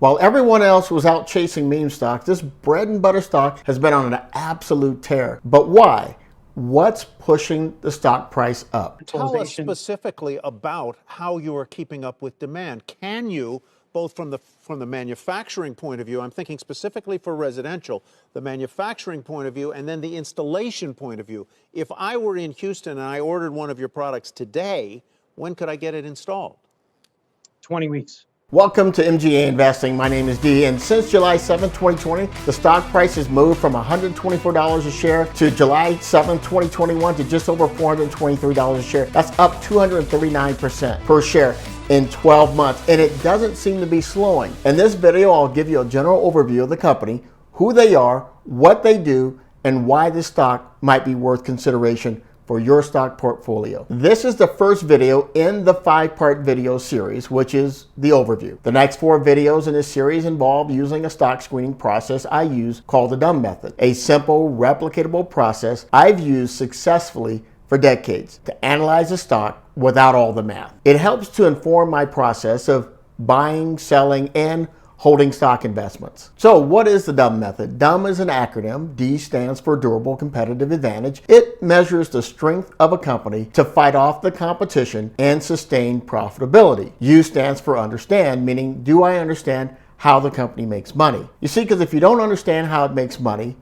While everyone else was out chasing meme stocks, this bread and butter stock has been on an absolute tear. But why? What's pushing the stock price up? Tell us specifically about how you are keeping up with demand. Can you, both from the manufacturing point of view, I'm thinking specifically for residential, the manufacturing point of view, and then the installation point of view. If I were in Houston and I ordered one of your products today, when could I get it installed? 20 weeks. Welcome to MGA Investing. My name is Dee, and since July 7, 2020, the stock price has moved from $124 a share to July 7, 2021 to just over $423 a share. That's up 239% per share in 12 months, and it doesn't seem to be slowing. In this video, I'll give you a general overview of the company, who they are, what they do, and why this stock might be worth consideration for your stock portfolio. This is the first video in the 5-part video series, which is the overview. The next 4 videos in this series involve using a stock screening process I use called the dumb method, a simple, replicatable process I've used successfully for decades to analyze a stock without all the math. It helps to inform my process of buying, selling, and holding stock investments. So what is the dumb method? DUMB is an acronym. D stands for durable competitive advantage. It measures the strength of a company to fight off the competition and sustain profitability. U stands for understand, meaning do I understand how the company makes money? You see, because if you don't understand how it makes money,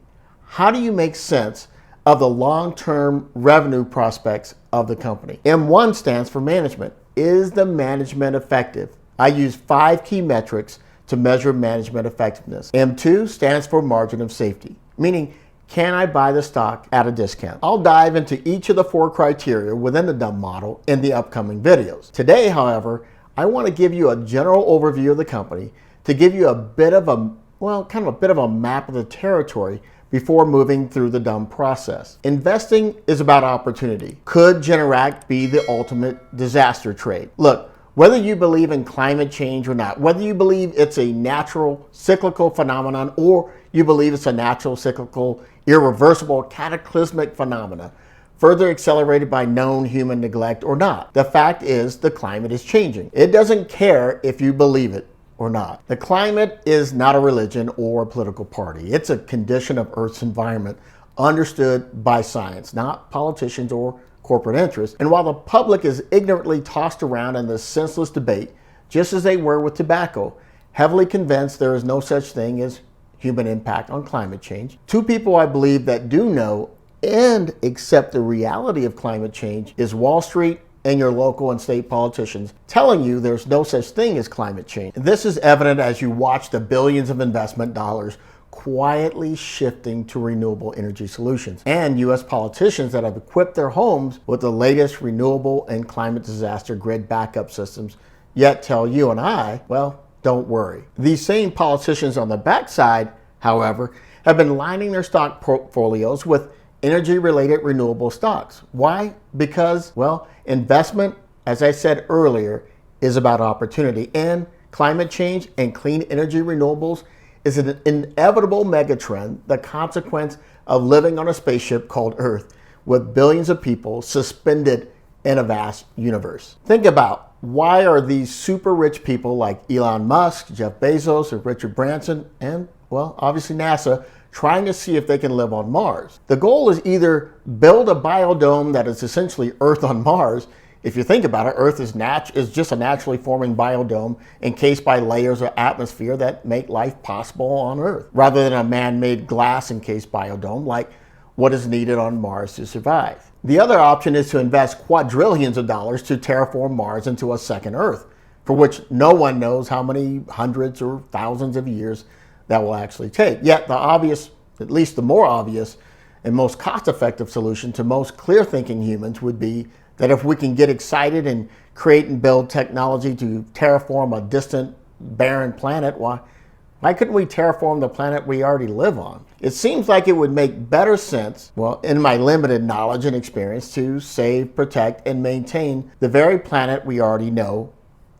how do you make sense of the long-term revenue prospects of the company? M1 stands for management. Is the management effective? I use 5 key metrics to measure management effectiveness. M2 stands for margin of safety, meaning can I buy the stock at a discount? I'll dive into each of the 4 criteria within the DUMB model in the upcoming videos. Today, however, I want to give you a general overview of the company to give you a bit of a, well, kind of a bit of a map of the territory before moving through the DUMB process. Investing is about opportunity. Could Generac be the ultimate disaster trade? Look, whether you believe in climate change or not, whether you believe it's a natural cyclical phenomenon or you believe it's a natural cyclical, irreversible, cataclysmic phenomena, further accelerated by known human neglect or not, the fact is the climate is changing. It doesn't care if you believe it or not. The climate is not a religion or a political party. It's a condition of Earth's environment understood by science, not politicians or corporate interests. And while the public is ignorantly tossed around in this senseless debate, just as they were with tobacco, heavily convinced there is no such thing as human impact on climate change, 2 people I believe that do know and accept the reality of climate change is Wall Street and your local and state politicians telling you there's no such thing as climate change. This is evident as you watch the billions of investment dollars quietly shifting to renewable energy solutions, and U.S. politicians that have equipped their homes with the latest renewable and climate disaster grid backup systems, yet tell you and I, well, don't worry. These same politicians on the backside, however, have been lining their stock portfolios with energy-related renewable stocks. Why? Because, well, investment, as I said earlier, is about opportunity, and climate change and clean energy renewables is an inevitable megatrend, the consequence of living on a spaceship called Earth with billions of people suspended in a vast universe. Think about, why are these super rich people like Elon Musk, Jeff Bezos, or Richard Branson, and, well, obviously NASA, trying to see if they can live on Mars? The goal is either build a biodome that is essentially Earth on Mars. If you think about it, Earth is just a naturally forming biodome encased by layers of atmosphere that make life possible on Earth, rather than a man-made glass-encased biodome like what is needed on Mars to survive. The other option is to invest quadrillions of dollars to terraform Mars into a second Earth, for which no one knows how many hundreds or thousands of years that will actually take. Yet the obvious, at least the more obvious and most cost-effective solution to most clear-thinking humans would be that if we can get excited and create and build technology to terraform a distant, barren planet, why couldn't we terraform the planet we already live on? It seems like it would make better sense, well, in my limited knowledge and experience, to save, protect, and maintain the very planet we already know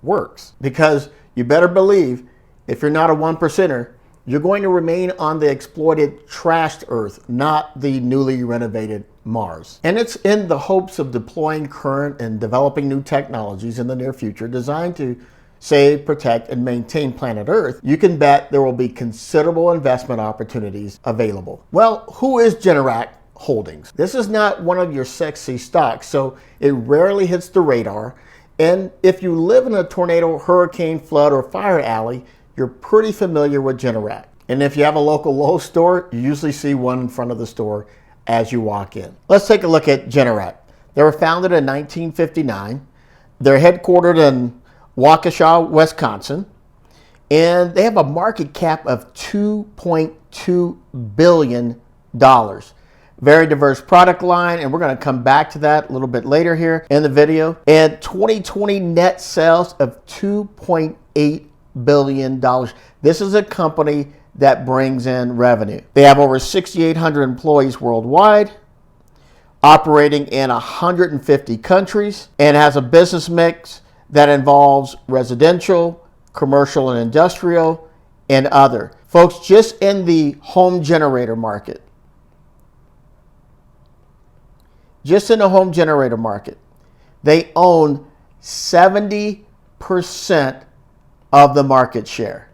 works. Because you better believe, if you're not a 1%er, you're going to remain on the exploited, trashed Earth, not the newly renovated Mars. And it's in the hopes of deploying current and developing new technologies in the near future designed to save, protect, and maintain planet Earth, you can bet there will be considerable investment opportunities available. Well, who is Generac Holdings? This is not one of your sexy stocks, so it rarely hits the radar. And if you live in a tornado, hurricane, flood, or fire alley, you're pretty familiar with Generac. And if you have a local Lowe's store, you usually see one in front of the store as you walk in. Let's take a look at Generac. They were founded in 1959. They're headquartered in Waukesha, Wisconsin, and they have a market cap of $2.2 billion. Very diverse product line, and we're going to come back to that a little bit later here in the video. And 2020 net sales of $2.8 billion. This is a company that brings in revenue. They have over 6,800 employees worldwide, operating in 150 countries, and has a business mix that involves residential, commercial and industrial, and other. Folks, just in the home generator market, they own 70% of the market share.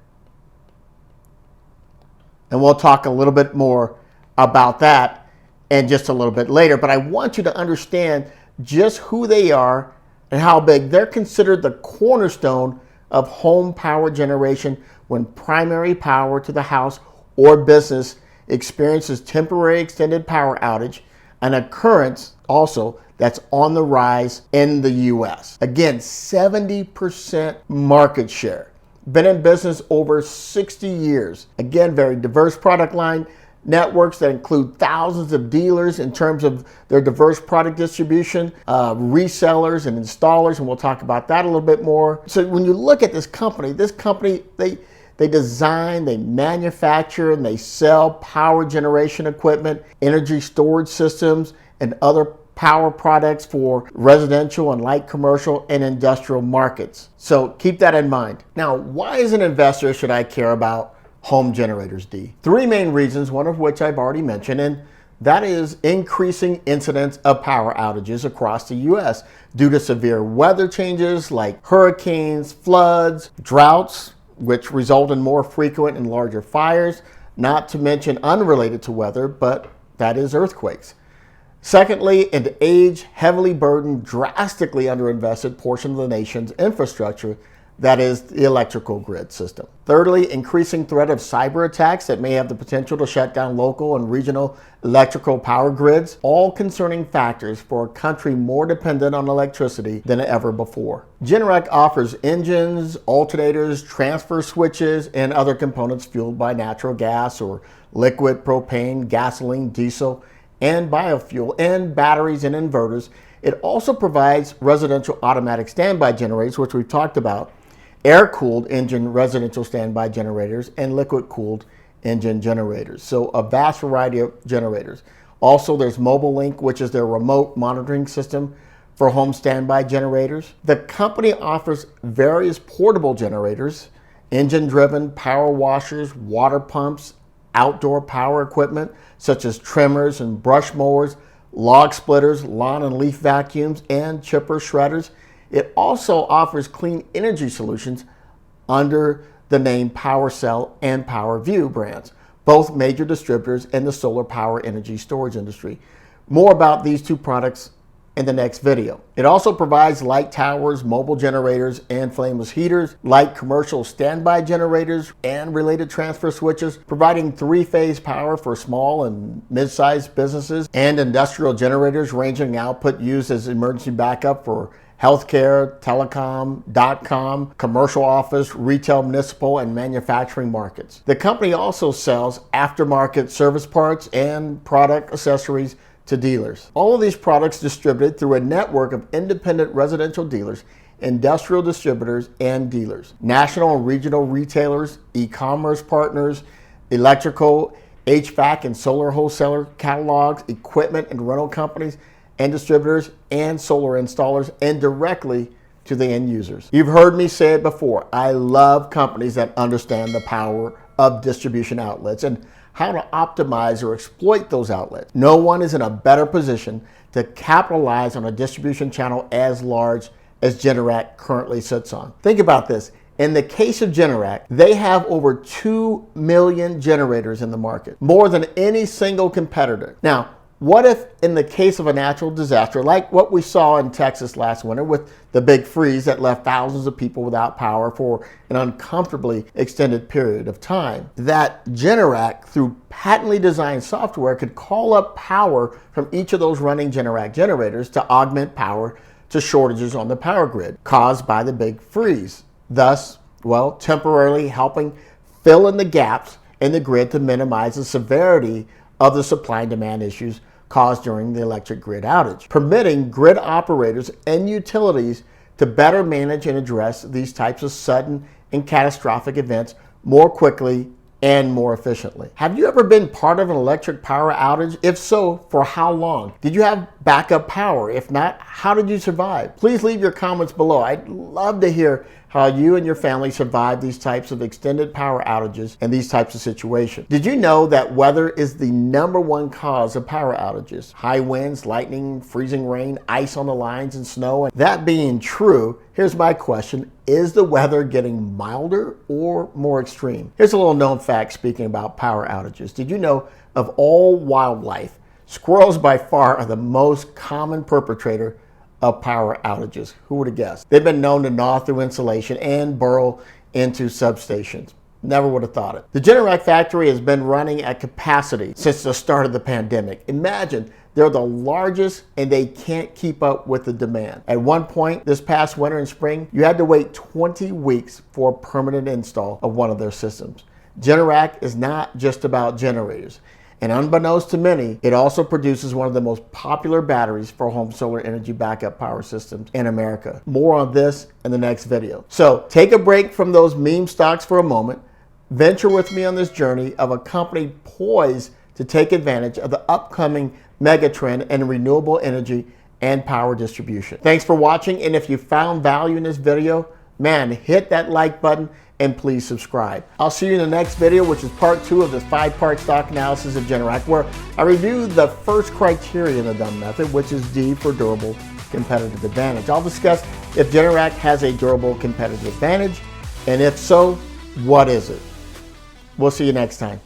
And we'll talk a little bit more about that in just a little bit later. But I want you to understand just who they are and how big. They're considered the cornerstone of home power generation when primary power to the house or business experiences temporary extended power outage, an occurrence also that's on the rise in the U.S. Again, 70% market share. Been in business over 60 years. Again, very diverse product line. Networks that include thousands of dealers in terms of their diverse product distribution, resellers and installers, and we'll talk about that a little bit more. So when you look at this company, they design, they manufacture, and they sell power generation equipment, energy storage systems, and other power products for residential and light commercial and industrial markets. So keep that in mind. Now, why as an investor should I care about home generators, D? Three main reasons, one of which I've already mentioned, and that is increasing incidents of power outages across the U.S. due to severe weather changes like hurricanes, floods, droughts, which result in more frequent and larger fires, not to mention unrelated to weather, but that is earthquakes. Secondly, an age, heavily burdened, drastically underinvested portion of the nation's infrastructure, that is the electrical grid system. Thirdly, increasing threat of cyber attacks that may have the potential to shut down local and regional electrical power grids, all concerning factors for a country more dependent on electricity than ever before. Generac offers engines, alternators, transfer switches, and other components fueled by natural gas or liquid propane, gasoline, diesel, and biofuel, and batteries and inverters. It also provides residential automatic standby generators, which we've talked about, air-cooled engine residential standby generators, and liquid-cooled engine generators. So a vast variety of generators. Also, there's Mobile Link, which is their remote monitoring system for home standby generators. The company offers various portable generators, engine-driven power washers, water pumps, outdoor power equipment such as trimmers and brush mowers, log splitters, lawn and leaf vacuums, and chipper shredders. It also offers clean energy solutions under the name PowerCell and PowerView brands, both major distributors in the solar power energy storage industry. More about these two products in the next video. It also provides light towers, mobile generators, and flameless heaters, light commercial standby generators, and related transfer switches, providing three-phase power for small and mid-sized businesses, and industrial generators ranging output used as emergency backup for healthcare, telecom, .com, commercial office, retail, municipal, and manufacturing markets. The company also sells aftermarket service parts and product accessories to dealers. All of these products distributed through a network of independent residential dealers, industrial distributors, and dealers, national and regional retailers, e-commerce partners, electrical, HVAC, and solar wholesaler catalogs, equipment and rental companies, and distributors, and solar installers, and directly to the end users. You've heard me say it before. I love companies that understand the power of distribution outlets and how to optimize or exploit those outlets. No one is in a better position to capitalize on a distribution channel as large as Generac currently sits on. Think about this. In the case of Generac, they have over 2 million generators in the market, more than any single competitor. Now, what if in the case of a natural disaster, like what we saw in Texas last winter with the big freeze that left thousands of people without power for an uncomfortably extended period of time, that Generac, through patently designed software, could call up power from each of those running Generac generators to augment power to shortages on the power grid caused by the big freeze, thus, well, temporarily helping fill in the gaps in the grid to minimize the severity of the supply and demand issues caused during the electric grid outage, permitting grid operators and utilities to better manage and address these types of sudden and catastrophic events more quickly and more efficiently. Have you ever been part of an electric power outage? If so, for how long? Did you have backup power? If not, how did you survive? Please leave your comments below. I'd love to hear how you and your family survive these types of extended power outages and these types of situations. Did you know that weather is the #1 cause of power outages? High winds, lightning, freezing rain, ice on the lines, and snow. And that being true, here's my question. Is the weather getting milder or more extreme? Here's a little known fact speaking about power outages. Did you know of all wildlife, squirrels by far are the most common perpetrator of power outages? Who would have guessed? They've been known to gnaw through insulation and burrow into substations. Never would have thought it. The Generac factory has been running at capacity since the start of the pandemic. Imagine, they're the largest and they can't keep up with the demand. At one point this past winter and spring, you had to wait 20 weeks for a permanent install of one of their systems. Generac is not just about generators. And unbeknownst to many, it also produces one of the most popular batteries for home solar energy backup power systems in America. More on this in the next video. So take a break from those meme stocks for a moment. Venture with me on this journey of a company poised to take advantage of the upcoming mega trend in renewable energy and power distribution. Thanks for watching, and if you found value in this video, man, hit that like button and please subscribe. I'll see you in the next video, which is part 2 of this 5-part stock analysis of Generac, where I review the first criteria in the dumb method, which is D for durable competitive advantage. I'll discuss if Generac has a durable competitive advantage, and if so, what is it? We'll see you next time.